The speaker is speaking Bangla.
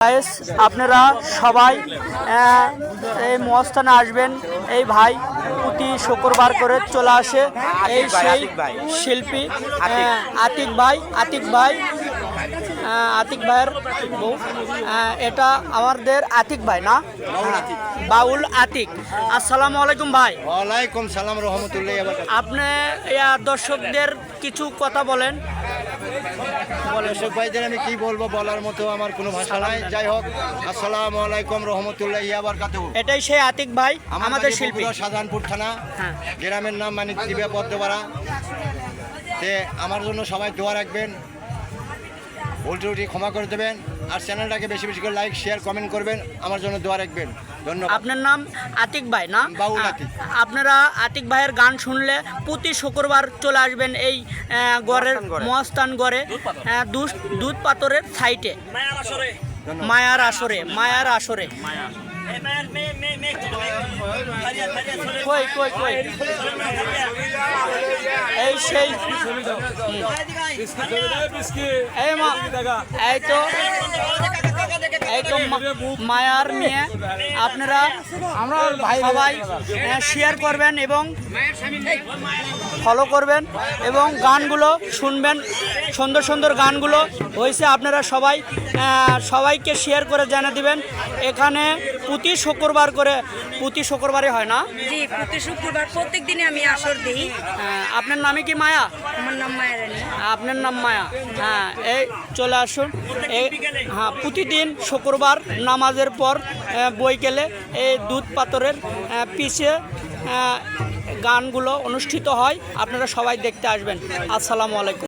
গাইস আপনারা সবাই এই মস্তানে আসবেন। এই ভাই প্রতি শুক্রবার করে চলে আসে। এই সেই শিল্পী আতিক ভাইয়ের বউ। এটা আমাদের আতিক ভাই না, বাউল আতিক। আসসালামু আলাইকুম ভাই। ওয়ালাইকুম সালাম রহমতুল্লাহ। আপনি দর্শকদের কিছু কথা বলেন। দর্শক ভাইদের আমি কি বলবো, বলার মতো আমার কোনো ভাষা নাই। যাই হোক, আসসালামু আলাইকুম রহমতুল্লাহি ওয়া বারাকাতুহু। এটাই সেই আতিক ভাই, আমাদের শিল্পী। শাহজাহানপুর থানা, গ্রামের নাম মানিক দিবা পদ্মপাড়া। তে আমার জন্য সবাই দোয়া রাখবেন, ভুল ত্রুটি ক্ষমা করে দেবেন, আর চ্যানেলটাকে বেশি বেশি করে লাইক শেয়ার কমেন্ট করবেন, আমার জন্য দোয়া রাখবেন। ধন্যবাদ। আপনার নাম আতিক ভাই না? বাউল আতিক। আপনারা আতিক ভাইয়ের গান শুনলে প্রতি শুক্রবার চলে আসবেন এই গড়ের মহাস্থান গড়ে, দুধ পাথরের সাইটে, মায়ার আসরে। এই সেই এই তো মায়ার নিয়ে আপনারা সবাই শেয়ার করবেন এবং ফলো করবেন এবং গানগুলো শুনবেন। সুন্দর সুন্দর গানগুলো হয়েছে, আপনারা সবাইকে শেয়ার করে জানিয়ে দিবেন। এখানে প্রতি শুক্রবারে হয় না? জি, প্রতি শুক্রবার প্রত্যেক দিনে আমি আসর দিই। আপনার নামে কি মায়া? আমার নাম মায়া রানী। আপনার নাম মায়া। এই চলে আসুন। প্রতিদিন শুক্রবার নামাজের পর বৈকালে এই দুধ পাথরের পিছে গানগুলো অনুষ্ঠিত হয়। আপনারা সবাই দেখতে আসবেন। আসসালামু আলাইকুম।